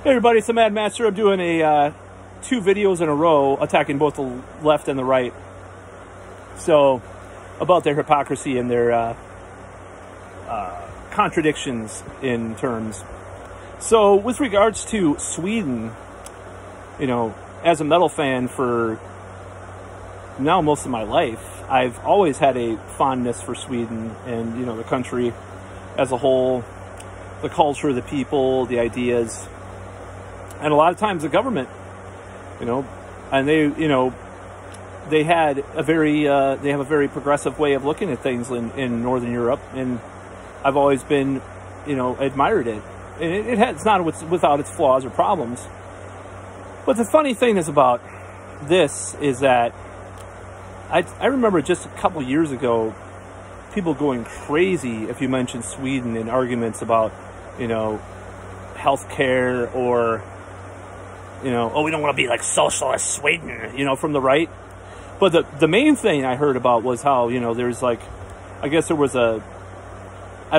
Hey everybody, it's the Mad Master. I'm doing two videos in a row attacking both the left and the right. So, about their hypocrisy and their contradictions in terms. So, with regards to Sweden, you know, as a metal fan for now most of my life, I've always had a fondness for Sweden and, you know, the country as a whole, the culture, the people, the ideas. And a lot of times the government, you know, and they, you know, they had a very, they have a very progressive way of looking at things in Northern Europe. And I've always been, you know, admired it. And it's not without its flaws or problems. But the funny thing is about this is that I remember just a couple years ago, people going crazy if you mentioned Sweden in arguments about, you know, healthcare or, you know, oh, we don't want to be like socialist Sweden, you know, from the right. But the main thing I heard about was how, you know, there's like, I guess there was I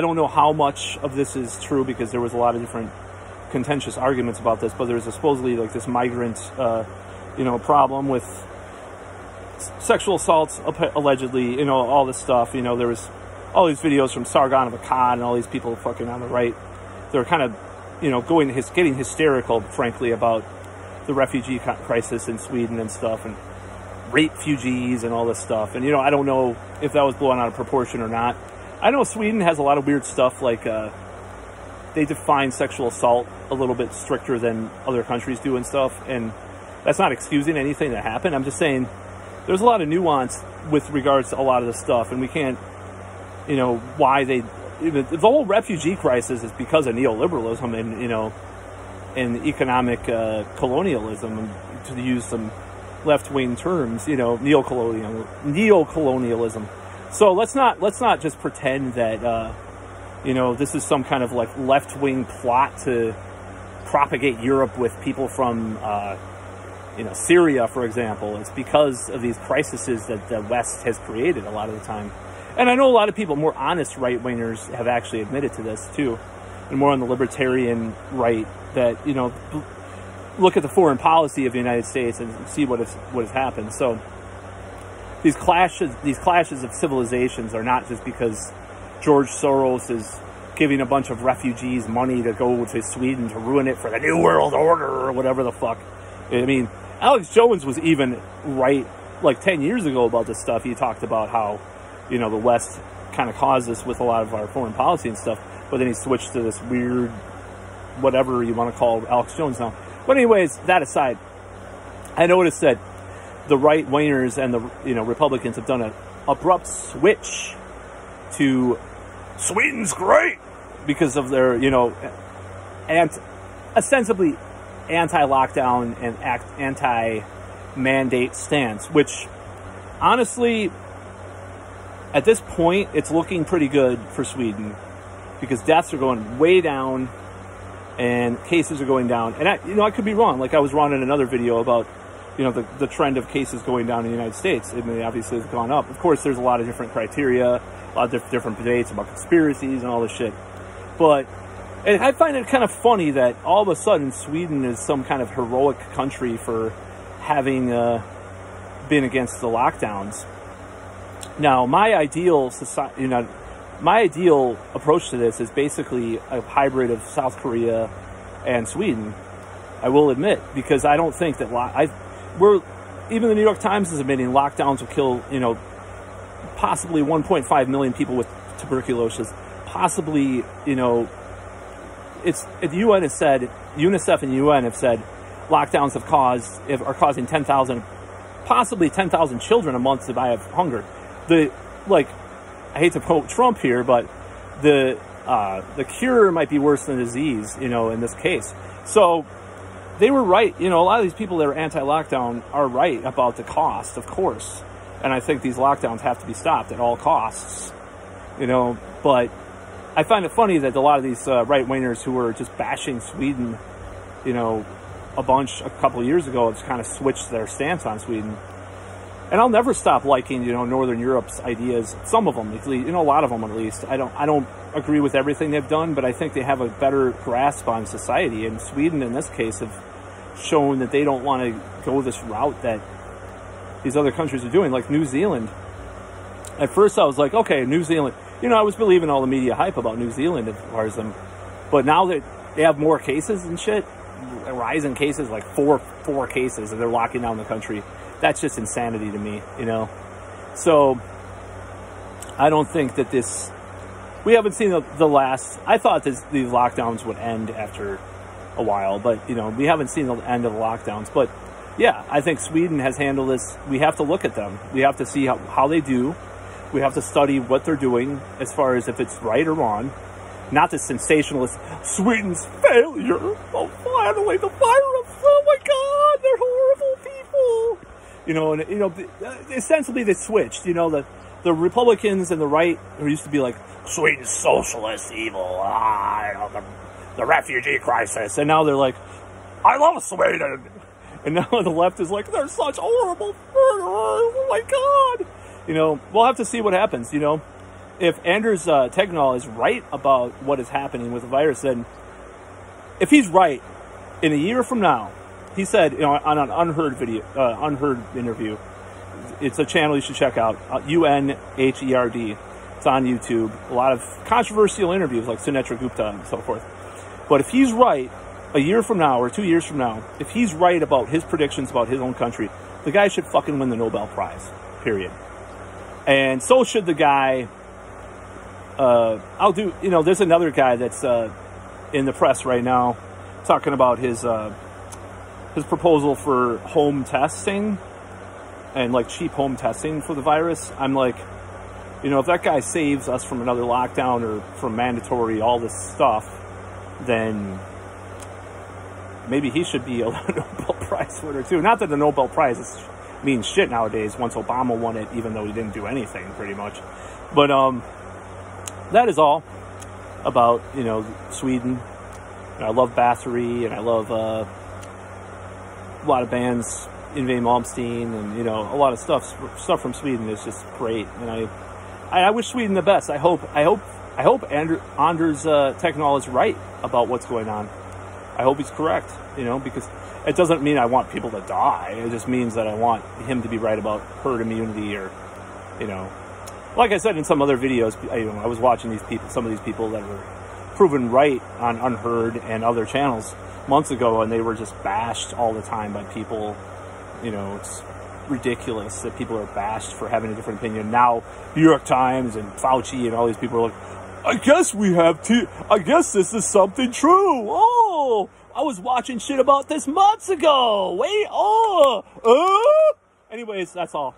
don't know how much of this is true because there was a lot of different contentious arguments about this, but there's supposedly like this migrant, you know, problem with sexual assaults, allegedly, you know, all this stuff. You know, there was all these videos from Sargon of Akkad and all these people fucking on the right. They're kind of, you know, getting hysterical, frankly, about the refugee crisis in Sweden and stuff, and rape-fugees and all this stuff. And, you know, I don't know if that was blown out of proportion or not. I know Sweden has a lot of weird stuff, like they define sexual assault a little bit stricter than other countries do and stuff. And that's not excusing anything that happened. I'm just saying there's a lot of nuance with regards to a lot of this stuff. And we can't, you know, why the whole refugee crisis is because of neoliberalism and, you know, and economic colonialism, to use some left-wing terms, you know, neocolonialism. So let's not just pretend that you know, this is some kind of like left-wing plot to propagate Europe with people from you know, Syria, for example. It's because of these crises that the West has created a lot of the time. And I know a lot of people, more honest right-wingers, have actually admitted to this too, and more on the libertarian right, that, you know, look at the foreign policy of the United States and see what has happened. So these clashes of civilizations are not just because George Soros is giving a bunch of refugees money to go to Sweden to ruin it for the New World Order or whatever the fuck. I mean, Alex Jones was even right like 10 years ago about this stuff. He talked about how, you know, the West kind of caused this with a lot of our foreign policy and stuff, but then he switched to this weird, whatever you want to call Alex Jones now. But anyways, that aside, I noticed that the right-wingers and the, you know, Republicans have done an abrupt switch to Sweden's great because of their, you know, ostensibly anti-lockdown and anti-mandate stance, which honestly, at this point, it's looking pretty good for Sweden because deaths are going way down and cases are going down. And I could be wrong. Like I was wrong in another video about, you know, the trend of cases going down in the United States. I mean, obviously it's gone up. Of course, there's a lot of different criteria, a lot of different debates about conspiracies and all this shit. But I find it kind of funny that all of a sudden Sweden is some kind of heroic country for having been against the lockdowns. Now, my ideal society, you know, my ideal approach to this is basically a hybrid of South Korea and Sweden, I will admit, because I don't think that even the New York Times is admitting lockdowns will kill, you know, possibly 1.5 million people with tuberculosis. Possibly, you know, the UN has said, UNICEF and UN have said lockdowns are causing 10,000, possibly 10,000 children a month to die of hunger. I hate to quote Trump here, but the cure might be worse than the disease, you know, in this case. So they were right. You know, a lot of these people that are anti-lockdown are right about the cost, of course. And I think these lockdowns have to be stopped at all costs, you know. But I find it funny that a lot of these right-wingers who were just bashing Sweden, you know, a couple of years ago have kind of switched their stance on Sweden. And I'll never stop liking, you know, Northern Europe's ideas. Some of them, at least, you know, a lot of them at least. I don't agree with everything they've done, but I think they have a better grasp on society. And Sweden, in this case, have shown that they don't want to go this route that these other countries are doing, like New Zealand. At first, I was like, okay, New Zealand. You know, I was believing all the media hype about New Zealand as far as them. But now that they have more cases and shit, a rise in cases, like four cases, and they're locking down the country. That's just insanity to me, you know. So I don't think that this. We haven't seen the last. I thought these lockdowns would end after a while, but you know, we haven't seen the end of the lockdowns. But yeah, I think Sweden has handled this. We have to look at them. We have to see how they do. We have to study what they're doing as far as if it's right or wrong. Not the sensationalist Sweden's failure. Oh, finally the virus. Oh my God, they're horrible people. You know, and you know, essentially they switched. You know, the Republicans and the right, who used to be like Sweden's socialist evil. You know, the refugee crisis, and now they're like, I love Sweden. And now the left is like, they're such horrible murderers. Oh my God. You know, we'll have to see what happens. You know, if Anders Tegnell is right about what is happening with the virus, then if he's right, in a year from now, he said, you know, on an unheard interview, it's a channel you should check out, UNHERD. It's on YouTube. A lot of controversial interviews like Sunetra Gupta and so forth. But if he's right, a year from now or 2 years from now, if he's right about his predictions about his own country, the guy should fucking win the Nobel Prize, period. And so should the guy, you know, there's another guy that's in the press right now talking about his proposal for home testing and like cheap home testing for the virus. I'm like, you know, if that guy saves us from another lockdown or from mandatory, all this stuff, then maybe he should be a Nobel Prize winner too. Not that the Nobel Prize means shit nowadays once Obama won it, even though he didn't do anything pretty much. But that is all about, you know, Sweden. And I love Bathory, and I love a lot of bands, Yngwie Malmsteen, and you know, a lot of stuff from Sweden is just great. And I wish Sweden the best. I hope Anders Tegnell is right about what's going on. I hope he's correct, you know, because it doesn't mean I want people to die. It just means that I want him to be right about herd immunity, or, you know, like I said in some other videos, I was watching some of these people that were proven right on Unheard and other channels months ago, and they were just bashed all the time by people. You know, it's ridiculous that people are bashed for having a different opinion. Now, New York Times and Fauci and all these people are like, I guess this is something true. Oh, I was watching shit about this months ago. Wait, anyways, that's all.